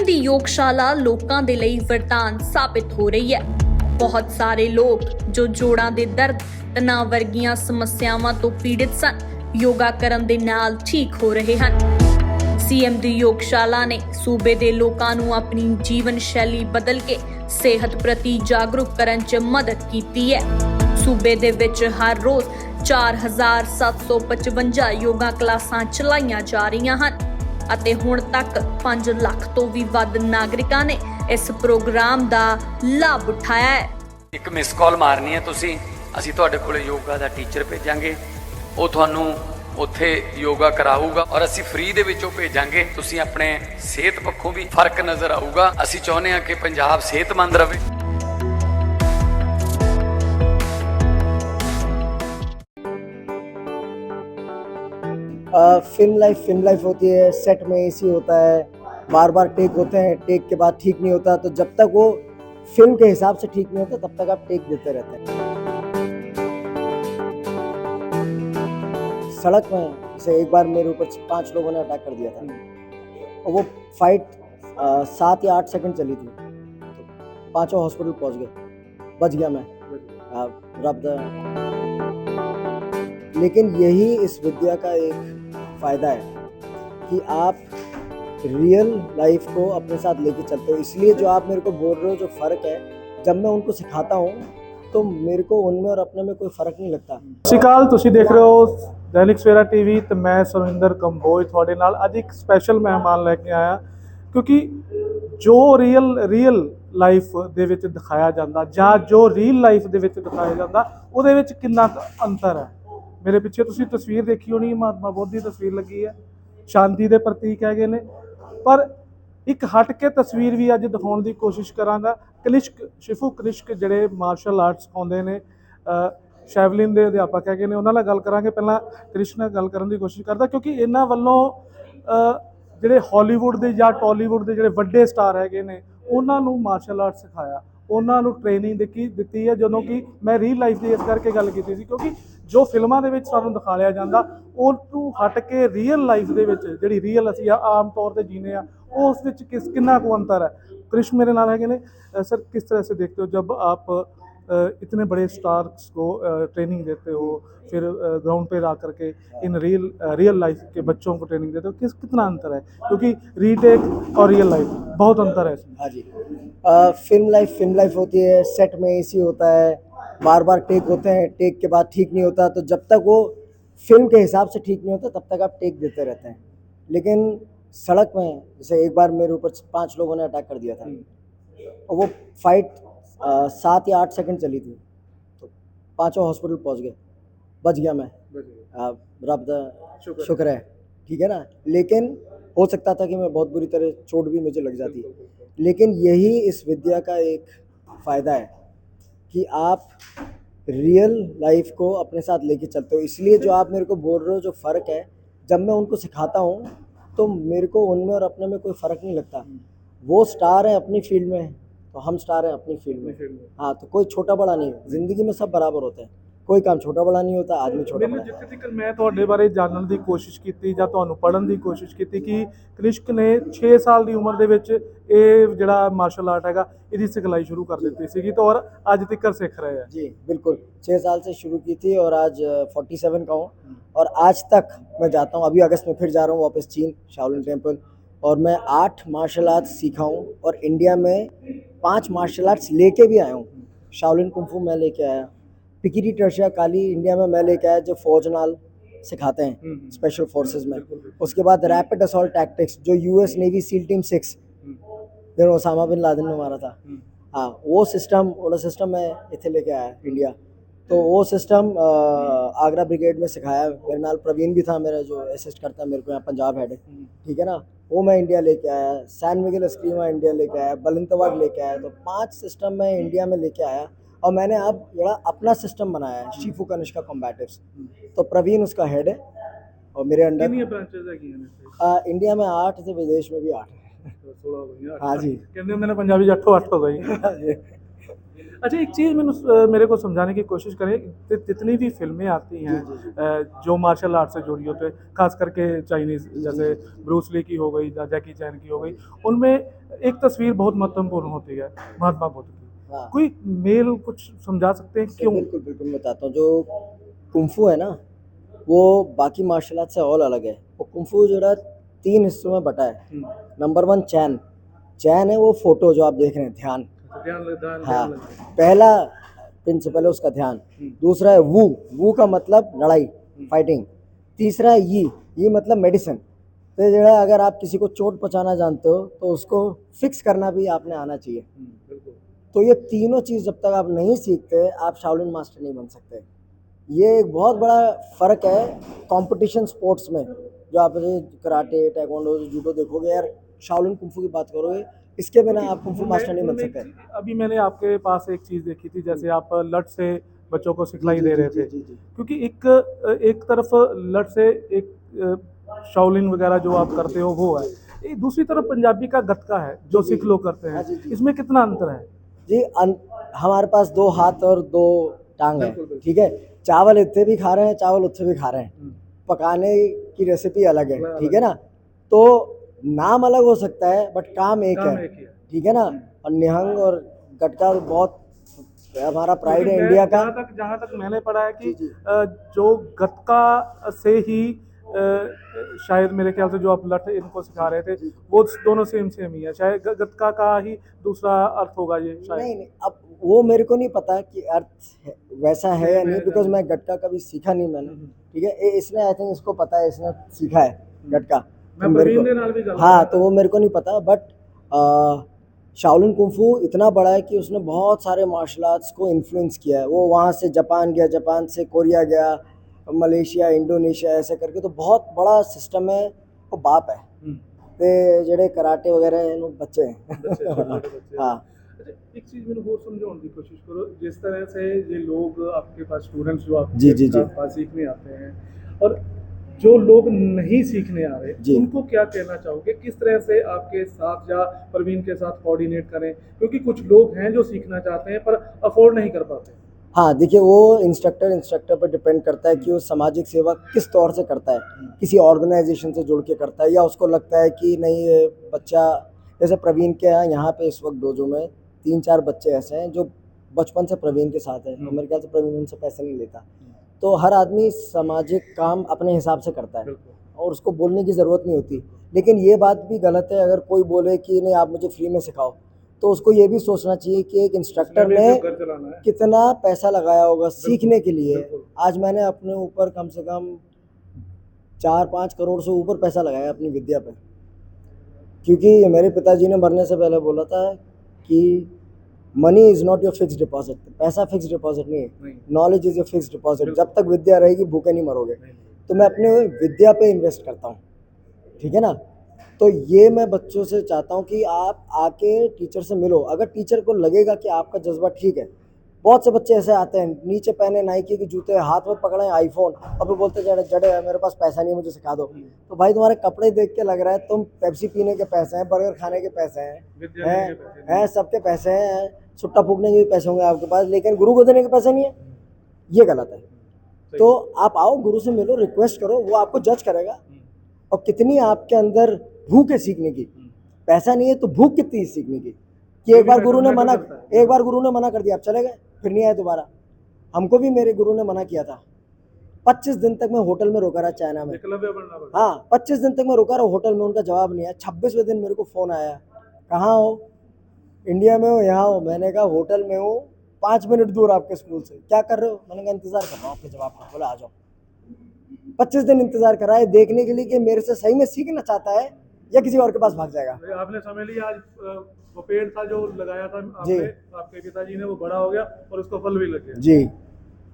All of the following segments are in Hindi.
सीएम दी योगशाला लोकां दे लई वरदान साबित हो रही है। बहुत सारे लोग जो जोड़ां दे दर्द, तनाव वर्गीਆਂ समस्यावां तो पीड़ित सन, योगा करन दे नाल ठीक हो रहे हैं। सीएम दी योगशाला ने सूबे दे लोकां नूं अपनी जीवन शैली बदल के सेहत प्रति जागरूक करन च मदद कीती है। सूबे दे विच हर रोज 4755 योगा क्लासां चलाईਆਂ जा रਹੀਆਂ ਹਨ ਅਤੇ ਹੁਣ तक 5 ਲੱਖ ਤੋਂ ਵੀ ਵੱਧ ਨਾਗਰਿਕਾਂ ਨੇ ਇਸ ਪ੍ਰੋਗਰਾਮ ਦਾ ਲਾਭ ਉਠਾਇਆ ਹੈ। ਇੱਕ ਮਿਸ ਕਾਲ ਮਾਰਨੀ ਹੈ ਤੁਸੀਂ, ਅਸੀਂ ਤੁਹਾਡੇ ਕੋਲੇ ਯੋਗਾ ਦਾ ਟੀਚਰ ਭੇਜਾਂਗੇ, ਉਹ ਤੁਹਾਨੂੰ ਉੱਥੇ ਯੋਗਾ ਕਰਾਊਗਾ ਔਰ ਅਸੀਂ ਫ੍ਰੀ ਦੇ ਵਿੱਚੋਂ ਭੇਜਾਂਗੇ। ਤੁਸੀਂ ਆਪਣੇ ਸਿਹਤ ਪੱਖੋਂ ਵੀ ਫਰਕ ਨਜ਼ਰ ਆਊਗਾ। ਅਸੀਂ ਚਾਹੁੰਦੇ ਹਾਂ ਕਿ ਪੰਜਾਬ ਸਿਹਤਮੰਦ ਰਹੇ। फिल्म लाइफ होती है, सेट में एसी होता है, बार बार टेक होते हैं, टेक के बाद ठीक नहीं होता, तो जब तक वो फिल्म के हिसाब से ठीक नहीं होता तब तक आप टेक देते रहते हैं। सड़क में जैसे एक बार मेरे ऊपर 5 लोगों ने अटैक कर दिया था और वो फाइट 7 या 8 सेकंड चली थी, तो पांचों हॉस्पिटल पहुंच गए, बच गया मैं, रब द। लेकिन यही इस विद्या का एक फ़ायदा है कि आप रियल लाइफ को अपने साथ लेके चलते हो। इसलिए जो आप मेरे को बोल रहे हो जो फ़र्क है, जब मैं उनको सिखाता हूँ तो मेरे को उनमें और अपने में कोई फ़र्क नहीं लगता। ਸਤਿ ਸ਼੍ਰੀ ਅਕਾਲ, ਤੁਸੀਂ ਦੇਖ ਰਹੇ ਹੋ ਦੈਨਿਕ ਸਵੇਰਾ ਟੀਵੀ ਤੇ ਮੈਂ ਸੁਰਿੰਦਰ ਕੰਬੋਜ ਤੁਹਾਡੇ ਨਾਲ ਅੱਜ ਇੱਕ ਸਪੈਸ਼ਲ ਮਹਿਮਾਨ ਲੈ ਕੇ ਆਇਆ, ਕਿਉਂਕਿ ਜੋ ਰੀਅਲ ਲਾਈਫ ਦੇ ਵਿੱਚ ਦਿਖਾਇਆ ਜਾਂਦਾ ਜਾਂ ਜੋ ਰੀਅਲ ਲਾਈਫ ਦੇ ਵਿੱਚ ਦਿਖਾਇਆ ਜਾਂਦਾ ਉਹਦੇ ਵਿੱਚ ਕਿੰਨਾ ਅੰਤਰ ਹੈ। ਮੇਰੇ ਪਿੱਛੇ ਤੁਸੀਂ ਤਸਵੀਰ ਦੇਖੀ ਹੋਣੀ, ਮਹਾਤਮਾ ਬੁੱਧ ਦੀ ਤਸਵੀਰ ਲੱਗੀ ਹੈ, ਸ਼ਾਂਤੀ ਦੇ ਪ੍ਰਤੀਕ ਹੈਗੇ ਨੇ, ਪਰ ਇੱਕ ਹਟ ਕੇ ਤਸਵੀਰ ਵੀ ਅੱਜ ਦਿਖਾਉਣ ਦੀ ਕੋਸ਼ਿਸ਼ ਕਰਾਂਗਾ। ਸ਼ਿਫੂ ਕਨਿਸ਼ਕ ਜਿਹੜੇ ਮਾਰਸ਼ਲ ਆਰਟਸ ਸਿਖਾਉਂਦੇ ਨੇ, ਸ਼ੈਵਲਿਨ ਦੇ ਅਧਿਆਪਕ ਹੈਗੇ ਨੇ, ਉਹਨਾਂ ਨਾਲ ਗੱਲ ਕਰਾਂਗੇ। ਪਹਿਲਾਂ ਕ੍ਰਿਸ਼ ਨਾਲ ਗੱਲ ਕਰਨ ਦੀ ਕੋਸ਼ਿਸ਼ ਕਰਦਾ, ਕਿਉਂਕਿ ਇਹਨਾਂ ਵੱਲੋਂ ਜਿਹੜੇ ਹਾਲੀਵੁੱਡ ਦੇ ਜਾਂ ਟਾਲੀਵੁੱਡ ਦੇ ਜਿਹੜੇ ਵੱਡੇ ਸਟਾਰ ਹੈਗੇ ਨੇ ਉਹਨਾਂ ਨੂੰ ਮਾਰਸ਼ਲ ਆਰਟ ਸਿਖਾਇਆ, ਉਹਨਾਂ ਨੂੰ ਟ੍ਰੇਨਿੰਗ ਦਿੱਤੀ ਹੈ। ਜਦੋਂ ਕਿ ਮੈਂ ਰੀਅਲ ਲਾਈਫ ਦੀ ਇਸ ਕਰਕੇ ਗੱਲ ਕੀਤੀ ਸੀ, ਕਿਉਂਕਿ ਜੋ ਫਿਲਮਾਂ ਦੇ ਵਿੱਚ ਸਾਨੂੰ ਦਿਖਾਇਆ ਜਾਂਦਾ ਉਹਨੂੰ ਹਟ ਕੇ ਰੀਅਲ ਲਾਈਫ ਦੇ ਵਿੱਚ ਜਿਹੜੀ ਰੀਅਲ ਅਸੀਂ ਆਮ ਤੌਰ 'ਤੇ ਜੀਨੇ ਆ ਉਸ ਵਿੱਚ ਕਿੰਨਾ ਕੁ ਅੰतर ਹੈ। ਕ੍ਰਿਸ਼ मेरे नाल है ने। सर, किस तरह से देखते हो जब आप इतने बड़े स्टार्स को ट्रेनिंग देते हो, फिर ग्राउंड पे ला करके इन रियल लाइफ के बच्चों को ट्रेनिंग देते हो, कितना अंतर है? क्योंकि रीटेक और रियल लाइफ बहुत अंतर है इसमें। हाँ जी, फिल्म लाइफ होती है, सेट में एसी होता है, बार बार टेक होते हैं, टेक के बाद ठीक नहीं होता, तो जब तक वो फिल्म के हिसाब से ठीक नहीं होता तब तक आप टेक देते रहते हैं। लेकिन सड़क में जैसे एक बार मेरे ऊपर 5 लोगों ने अटैक कर दिया था और वो फाइट 7 या 8 सेकंड चली थी, तो पांचों हॉस्पिटल पहुंच गए, बच गया मैं, रब द शुक्र है, ठीक है ना। लेकिन हो सकता था कि मैं बहुत बुरी तरह चोट भी मुझे लग जाती, लेकिन यही इस विद्या का एक फ़ायदा है कि आप रियल लाइफ को अपने साथ लेके चलते हो। इसलिए जो आप मेरे को बोल रहे हो जो फ़र्क है, जब मैं उनको सिखाता हूँ तो मेरे को उनमें और अपने में कोई फ़र्क नहीं लगता। वो स्टार है अपनी फील्ड में, तो हम स्टार हैं अपनी फील्ड में। हाँ, तो कोई छोटा बड़ा नहीं है, ज़िंदगी में सब बराबर होते हैं, कोई काम छोटा बड़ा नहीं होता, आदमी छोटा बड़ा। जिथे तक मैं ਤੁਹਾਡੇ ਬਾਰੇ ਜਾਣਨ ਦੀ ਕੋਸ਼ਿਸ਼ ਕੀਤੀ ਜਾਂ ਤੁਹਾਨੂੰ ਪੜ੍ਹਨ ਦੀ ਕੋਸ਼ਿਸ਼ ਕੀਤੀ ਕਿ ਕ੍ਰਿਸ਼ਕ ਨੇ 6 ਸਾਲ ਦੀ ਉਮਰ ਦੇ ਵਿੱਚ ਇਹ ਜਿਹੜਾ ਮਾਰਸ਼ਲ ਆਰਟ ਹੈਗਾ ਇਹਦੀ ਸਿਖਲਾਈ ਸ਼ੁਰੂ ਕਰ ਦਿੱਤੀ ਸੀਗੀ, तो और आज तक सीख रहे हैं। जी बिल्कुल, 6 साल से शुरू की थी और आज 47 का हूँ और आज तक मैं जाता हूँ। अभी अगस्त में फिर जा रहा हूँ वापस चीन, शाओलिन टेम्पल, और मैं 8 मार्शल आर्ट्स सीखा हूँ और इंडिया में 5 मार्शल आर्ट्स लेके भी आया हूँ। शाओलिन कुंफू मैं लेके आया, पिकिरी टर्शिया काली इंडिया में मैं लेके आया जो फौज नाल सिखाते हैं स्पेशल फोर्सेस में। उसके बाद रैपिड असॉल्ट टैक्टिक्स जो यूएस नेवी सील टीम 6 जो ओसामा बिन लादेन ने मारा था, हाँ वो सिस्टम मैं इतने लेके आया इंडिया। तो वो सिस्टम आगरा ब्रिगेड में सिखाया। मेरे नाल प्रवीण भी था मेरा जो असिस्ट करता है मेरे को, यहाँ पंजाब हेड है, ठीक है ना, वो मैं इंडिया लेके आया। सैन मिगेल एस्क्रीमा इंडिया लेके आया, बलिंतवाड लेके आया। तो 5 सिस्टम मैं इंडिया में लेके आया और मैंने अब बड़ा अपना सिस्टम बनाया है, शिफू कनिष्का कॉम्बैटिव्स। तो प्रवीण उसका हेड है और मेरे अंडर इंडिया में 8 थे, विदेश में भी 8 है। हाँ जी, ਕਹਿੰਦੇ ਹੁੰਦੇ ਨੇ ਪੰਜਾਬੀ 'ਚ 8 ਹੋ ਗਈ। अच्छा, एक चीज़ मेरे को समझाने की कोशिश करें कि जितनी भी फिल्में आती हैं जो मार्शल आर्ट से जुड़ी होती है, खास करके चाइनीज़, जैसे ब्रूस ली की हो गई या जैकी चैन की हो गई, उनमें एक तस्वीर बहुत महत्वपूर्ण होती है महात्मा बुद्ध की। हाँ। कोई मेल कुछ समझा सकते हैं क्यों? बिल्कुल बिल्कुल मैं बताता हूँ। जो कुंफू है ना, वो बाकी मार्शल आर्ट से और अलग है। वो कुंफू जो है 3 हिस्सों में बटा है। नंबर 1 चैन। चैन है वो फोटो जो आप देख रहे हैं, ध्यान। हाँ, पहला प्रिंसिपल है उसका ध्यान। दूसरा है वू। वू का मतलब लड़ाई, फाइटिंग। तीसरा है ये मतलब मेडिसिन। तो जो है अगर आप किसी को चोट पहुंचाना जानते हो तो उसको फिक्स करना भी आपने आना चाहिए। तो ये तीनों चीज़ जब तक आप नहीं सीखते, आप शाओलिन मास्टर नहीं बन सकते। ये एक बहुत बड़ा फ़र्क है कंपटीशन स्पोर्ट्स में। जो आप कराटे, ताइक्वांडो, जूडो देखोगे यार, शाओलिन कुंफू की बात करोगे, इसके बिना आप कुंफू मास्टर नहीं बन सकते। अभी मैंने आपके पास एक चीज़ देखी थी, जैसे आप लट से बच्चों को सिखलाई दे रहे थे, क्योंकि एक तरफ लट से एक शाओलिन वगैरह जो आप करते हो वो है, एक दूसरी तरफ पंजाबी का गतका है जो सिख लोग करते हैं। इसमें कितना अंतर है? जी हमारे पास 2 हाथ और 2 टांग है, ठीक है। चावल इतने भी खा रहे हैं, चावल उत्थे भी खा रहे हैं। पकाने की रेसिपी अलग है, ठीक है ना। तो नाम अलग हो सकता है बट काम एक है, ठीक है ना। और निहंग और गटका बहुत हमारा प्राइड है इंडिया का। जहाँ तक मैंने पढ़ा है कि जो गतका से ही शायद मेरे ख्याल से जो आप लठ इनको सिखा रहे थे वो दोनों सेम ही है, शायद गतका का ही दूसरा अर्थ होगा ये शायद। नहीं, अब वो मेरे को नहीं पता कि अर्थ वैसा है या नहीं, बिकॉज मैं गटका कभी सीखा नहीं मैंने, ठीक है। इसने आई थिंक इसको पता है, इसने सीखा है गटका। तो हाँ, तो वो मेरे को नहीं पता। बट शाओलिन कुंफू इतना बड़ा है कि उसने बहुत सारे मार्शल आर्ट्स को इन्फ्लुएंस किया है। वो वहाँ से जापान गया, जापान से कोरिया गया, मलेशिया, इंडोनेशिया, ऐसे करके। तो बहुत बड़ा सिस्टम है। वो बाप है ते जेडे कराटे वगैरह हैं बच्चे हैं। हाँ, एक चीज मैंने वो समझाने की कोशिश करो, जिस तरह से ये लोग आपके पास स्टूडेंट्स जो जी, जी, जी। आपके पास सीखने आते हैं और जो लोग नहीं सीखने आ रहे, उनको क्या कहना चाहोगे? किस तरह से आपके साथ या प्रवीण के साथ कोऑर्डिनेट करें, क्योंकि कुछ लोग हैं जो सीखना चाहते हैं पर अफोर्ड नहीं कर पाते। हाँ, देखिए वो इंस्ट्रक्टर पर डिपेंड करता है कि वो सामाजिक सेवा किस तौर से करता है। किसी ऑर्गेनाइजेशन से जुड़ के करता है, या उसको लगता है कि नहीं ये बच्चा, जैसे प्रवीण के यहाँ पे इस वक्त डोजो में 3-4 बच्चे ऐसे हैं जो बचपन से प्रवीण के साथ हैं। मेरे ख्याल से प्रवीण उनसे पैसे नहीं लेता। तो हर आदमी सामाजिक काम अपने हिसाब से करता है और उसको बोलने की ज़रूरत नहीं होती। लेकिन ये बात भी गलत है अगर कोई बोले कि नहीं आप मुझे फ्री में सिखाओ, तो उसको ये भी सोचना चाहिए कि एक इंस्ट्रक्टर ने कितना पैसा लगाया होगा सीखने के लिए। आज मैंने अपने ऊपर कम से कम 4-5 करोड़ से ऊपर पैसा लगाया अपनी विद्या पे, क्योंकि मेरे पिताजी ने मरने से पहले बोला था कि money is not your fix deposit. पैसा फिक्स डिपॉजिट नहीं है, knowledge is your fix deposit. जब तक विद्या रहेगी भूखे नहीं मरोगे। तो मैं अपने विद्या पे इन्वेस्ट करता हूँ, ठीक है ना। तो ये मैं बच्चों से चाहता हूँ कि आप आके टीचर से मिलो। अगर टीचर को लगेगा कि आपका जज्बा ठीक है, बहुत से बच्चे ऐसे आते हैं नीचे पहने नाइकी के जूते, हाथ में पकड़े आईफोन, और फिर बोलते जड़े मेरे पास पैसा नहीं है, मुझे सिखा दो। तो भाई तुम्हारे कपड़े देख के लग रहा है तुम पेप्सी पीने के पैसे हैं, बर्गर खाने के पैसे हैं, सबके पैसे हैं, सुट्टा फूकने के भी पैसे होंगे आपके पास, लेकिन गुरु को देने के पैसे नहीं है। ये गलत है। तो आप आओ, गुरु से मिलो, रिक्वेस्ट करो, वो आपको जज करेगा। और कितनी आपके अंदर भूख है सीखने की। पैसा नहीं है तो भूख कितनी है सीखने की। कि एक बार गुरु ने मना कर दिया, आप चले गए, फिर नहीं आए दोबारा। हमको भी मेरे गुरु ने मना किया था। 25 दिन तक मैं होटल में रोका रहा चाइना में। हाँ, 25 दिन तक मैं रोका रहा होटल में, उनका जवाब नहीं आया। 26वें दिन मेरे को फ़ोन आया, कहाँ हो? इंडिया में हो? यहाँ हो? मैंने कहा होटल में हूँ, 5 मिनट दूर आपके स्कूल से। क्या कर रहे हो? मैंने कहा इंतज़ार कर रहा हूँ आपके जवाब का। बोला आ जाओ। 25 दिन इंतज़ार करा है देखने के लिए कि मेरे से सही में सीखना चाहता है या किसी और के पास भाग जाएगा। आपने समझ लिया, आज वो पेड़ था जो लगाया था आपके पिताजी ने, वो बड़ा हो गया और उसको फल भी लग गया। जी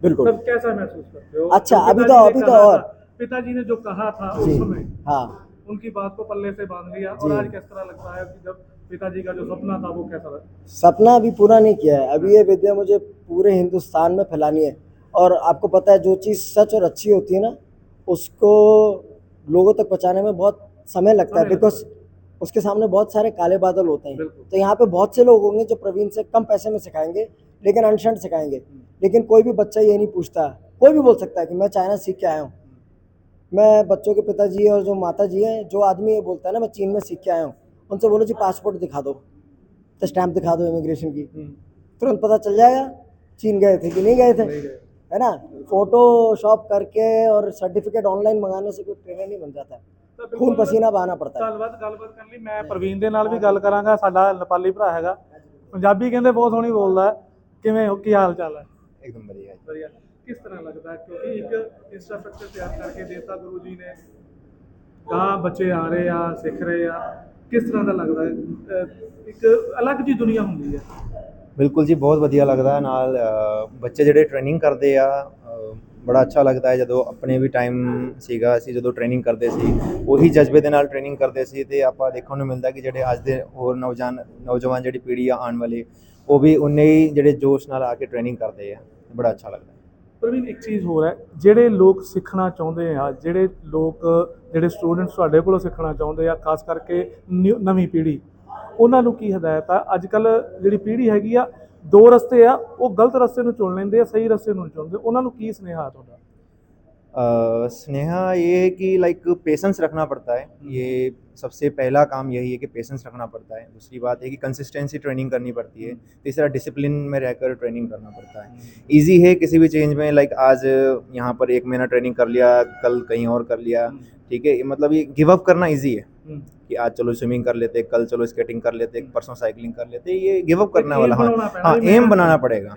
बिल्कुल। तब कैसा महसूस करते हो? अच्छा, अभी तो और पिताजी ने जो कहा था उस समय, हाँ, उनकी बात को पल्ले से बांध लिया, और आज किस तरह लगता है कि जब पिताजी का जो सपना था वो कैसा लगा? सपना अभी पूरा नहीं किया है। अभी ये विद्या मुझे पूरे हिंदुस्तान में फैलानी है। और आपको पता है जो चीज़ सच और अच्छी होती है ना, उसको लोगों तक पहुँचाने में बहुत समय लगता है, बिकॉज उसके सामने बहुत सारे काले बादल होते हैं। तो यहाँ पे बहुत से लोग होंगे जो प्रवीण से कम पैसे में सिखाएंगे, लेकिन अनशन सिखाएंगे। लेकिन कोई भी बच्चा ये नहीं पूछता, कोई भी बोल सकता है कि मैं चाइना सीख के आया हूँ। मैं बच्चों के पिताजी और जो माता जी हैं, जो आदमी ये बोलता है ना मैं चीन में सीख के आया हूँ, उनसे बोलो जी पासपोर्ट दिखा दो, तो स्टैंप दिखा दो इमिग्रेशन की, तुरंत पता चल जाएगा चीन गए थे कि नहीं गए थे, है ना। फोटोशॉप करके और सर्टिफिकेट ऑनलाइन मंगाने से कोई ट्रेनर नहीं बन जाता, खून पसीना बहाना पड़ता है। ਗੱਲਬਾਤ ਕਰਨ ਲਈ ਮੈਂ ਪ੍ਰਵੀਨ ਦੇ ਨਾਲ ਵੀ ਗੱਲ ਕਰਾਂਗਾ। ਸਾਡਾ ਨੇਪਾਲੀ ਭਰਾ ਹੈਗਾ, ਪੰਜਾਬੀ ਕਹਿੰਦੇ ਬਹੁਤ ਸੋਹਣੀ ਬੋਲਦਾ ਹੈ। ਕਿਵੇਂ ਹੋ, ਕੀ ਹਾਲ ਚਾਲ ਹੈ? एकदम बढ़िया है। ਵਧੀਆ। ਕਿਸ ਤਰ੍ਹਾਂ ਲੱਗਦਾ ਹੈ ਕਿਉਂਕਿ ਇੱਕ ਇੰਫਰਾਸਟ੍ਰਕਚਰ ਤਿਆਰ ਕਰਕੇ ਦੇਤਾ ਗੁਰੂ ਜੀ ਨੇ, ਗਾਂ ਬੱਚੇ ਆ ਰਹੇ ਆ, ਸਿੱਖ ਰਹੇ ਆ, ਕਿਸ ਤਰ੍ਹਾਂ ਦਾ ਲੱਗਦਾ ਹੈ? ਇੱਕ ਅਲੱਗ ਜਿਹੀ ਦੁਨੀਆ ਹੁੰਦੀ ਹੈ। ਬਿਲਕੁਲ ਜੀ, ਬਹੁਤ ਵਧੀਆ ਲੱਗਦਾ ਹੈ। ਨਾਲ ਬੱਚੇ ਜਿਹੜੇ ਟ੍ਰੇਨਿੰਗ ਕਰਦੇ ਆ, ਬੜਾ ਅੱਛਾ ਲੱਗਦਾ ਹੈ। ਜਦੋਂ ਆਪਣੇ ਵੀ ਟਾਈਮ ਸੀਗਾ, ਅਸੀਂ ਜਦੋਂ ਟ੍ਰੇਨਿੰਗ ਕਰਦੇ ਸੀ ਉਹੀ ਜਜ਼ਬੇ ਦੇ ਨਾਲ ਟ੍ਰੇਨਿੰਗ ਕਰਦੇ ਸੀ, ਅਤੇ ਆਪਾਂ ਦੇਖਣ ਨੂੰ ਮਿਲਦਾ ਕਿ ਜਿਹੜੇ ਅੱਜ ਦੇ ਹੋਰ ਨੌਜਵਾਨ ਜਿਹੜੀ ਪੀੜ੍ਹੀ ਆ ਆਉਣ ਵਾਲੀ, ਉਹ ਵੀ ਉਨੇ ਹੀ ਜਿਹੜੇ ਜੋਸ਼ ਨਾਲ ਆ ਕੇ ਟ੍ਰੇਨਿੰਗ ਕਰਦੇ ਆ। ਬੜਾ ਅੱਛਾ ਲੱਗਦਾ ਹੈ। ਪ੍ਰਵੀਨ, ਇੱਕ ਚੀਜ਼ ਹੋਰ ਹੈ, ਜਿਹੜੇ ਲੋਕ ਸਿੱਖਣਾ ਚਾਹੁੰਦੇ ਆ, ਜਿਹੜੇ ਸਟੂਡੈਂਟਸ ਤੁਹਾਡੇ ਕੋਲੋਂ ਸਿੱਖਣਾ ਚਾਹੁੰਦੇ ਆ, ਖਾਸ ਕਰਕੇ ਨਵੀਂ ਪੀੜ੍ਹੀ, ਉਹਨਾਂ ਨੂੰ ਕੀ ਹਦਾਇਤ ਆ? ਅੱਜ ਕੱਲ੍ਹ ਜਿਹੜੀ ਪੀੜ੍ਹੀ ਹੈਗੀ ਆ, ਦੋ ਰਸਤੇ ਆ, ਉਹ ਗਲਤ ਰਸਤੇ ਨੂੰ ਚੁਣ ਲੈਂਦੇ ਆ, ਸਹੀ ਰਸਤੇ ਨੂੰ ਨਹੀਂ ਚੁਣਦੇ। ਉਹਨਾਂ ਨੂੰ ਕੀ ਸੁਨੇਹਾ ਤੁਹਾਡਾ? स्नेहा ये है कि लाइक पेशेंस रखना पड़ता है। ये सबसे पहला काम यही है कि पेशेंस रखना पड़ता है। दूसरी बात है कि कंसिस्टेंसी ट्रेनिंग करनी पड़ती है। तीसरा डिसिप्लिन में रहकर ट्रेनिंग करना पड़ता है। इजी है किसी भी चेंज में, लाइक आज यहाँ पर 1 महीना ट्रेनिंग कर लिया, कल कहीं और कर लिया, ठीक है। मतलब ये गिव अप करना ईजी है कि आज चलो स्विमिंग कर लेते, कल चलो स्केटिंग कर लेते, परसों साइकिलिंग कर लेते, ये गिव अप करने वाला। हाँ, एम बनाना पड़ेगा।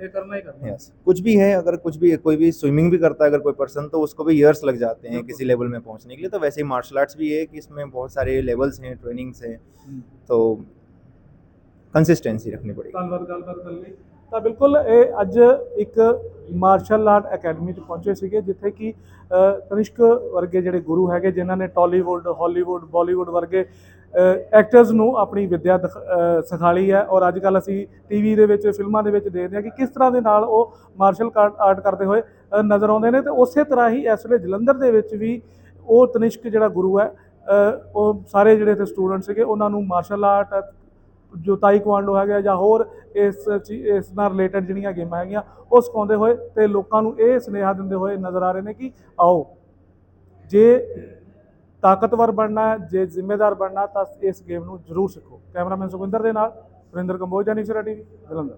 यस, कुछ भी है, अगर कोई भी स्विमिंग भी करता है अगर कोई पर्सन, तो उसको भी ईयर्स लग जाते हैं किसी लेवल में पहुंचने के लिए। तो वैसे ही मार्शल आर्ट्स भी है कि इसमें बहुत सारे लेवल्स हैं, ट्रेनिंग्स हैं, तो कंसिस्टेंसी रखनी पड़ेगी। ਧੰਨਵਾਦ ਗੱਲਬਾਤ ਕਰਨ ਲਈ। ਤਾਂ ਬਿਲਕੁਲ ਇਹ ਅੱਜ ਇੱਕ ਮਾਰਸ਼ਲ ਆਰਟ ਅਕੈਡਮੀ 'ਚ ਪਹੁੰਚੇ ਸੀਗੇ, ਜਿੱਥੇ ਕਿ ਤਨਿਸ਼ਕ ਵਰਗੇ ਜਿਹੜੇ ਗੁਰੂ ਹੈਗੇ, ਜਿਨ੍ਹਾਂ ਨੇ ਟਾਲੀਵੁੱਡ, ਹਾਲੀਵੁੱਡ, ਬਾਲੀਵੁੱਡ ਵਰਗੇ ਐਕਟਰਸ ਨੂੰ ਆਪਣੀ ਵਿੱਦਿਆ ਸਿਖਾਲੀ ਹੈ। ਔਰ ਅੱਜ ਕੱਲ੍ਹ ਅਸੀਂ ਟੀਵੀ ਦੇ ਵਿੱਚ, ਫਿਲਮਾਂ ਦੇ ਵਿੱਚ ਦੇਖਦੇ ਹਾਂ ਕਿ ਕਿਸ ਤਰ੍ਹਾਂ ਦੇ ਨਾਲ ਉਹ ਮਾਰਸ਼ਲ ਆਰਟ ਕਰਦੇ ਹੋਏ ਨਜ਼ਰ ਆਉਂਦੇ ਨੇ। ਅਤੇ ਉਸੇ ਤਰ੍ਹਾਂ ਹੀ ਇਸ ਵੇਲੇ ਜਲੰਧਰ ਦੇ ਵਿੱਚ ਵੀ ਉਹ ਤਨਿਸ਼ਕ ਜਿਹੜਾ ਗੁਰੂ ਹੈ, ਉਹ ਸਾਰੇ ਜਿਹੜੇ ਇੱਥੇ ਸਟੂਡੈਂਟ ਸੀਗੇ, ਉਹਨਾਂ ਨੂੰ ਮਾਰਸ਼ਲ ਆਰਟ, ਜੋ ਤਾਈਕਵਾਂਡੋ ਹੈਗਾ ਜਾਂ ਹੋਰ ਇਸ ਨਾਲ ਰਿਲੇਟਡ ਜਿਹੜੀਆਂ ਗੇਮਾਂ ਹੈਗੀਆਂ, ਉਹ ਸਿਖਾਉਂਦੇ ਹੋਏ ਅਤੇ ਲੋਕਾਂ ਨੂੰ ਇਹ ਸੁਨੇਹਾ ਦਿੰਦੇ ਹੋਏ ਨਜ਼ਰ ਆ ਰਹੇ ਨੇ ਕਿ ਆਓ, ਜੇ ਤਾਕਤਵਰ ਬਣਨਾ ਹੈ, ਜੇ ਜ਼ਿੰਮੇਦਾਰ ਬਣਨਾ, ਤਾਂ ਇਸ ਗੇਮ ਨੂੰ ਜ਼ਰੂਰ ਸਿੱਖੋ। ਕੈਮਰਾਮੈਨ ਸੁਖਵਿੰਦਰ ਦੇ ਨਾਲ ਸੁਰਿੰਦਰ ਕੰਬੋਜ, ਦੈਨਿਕ ਸਵੇਰਾ ਟੀਵੀ, ਜਲੰਧਰ।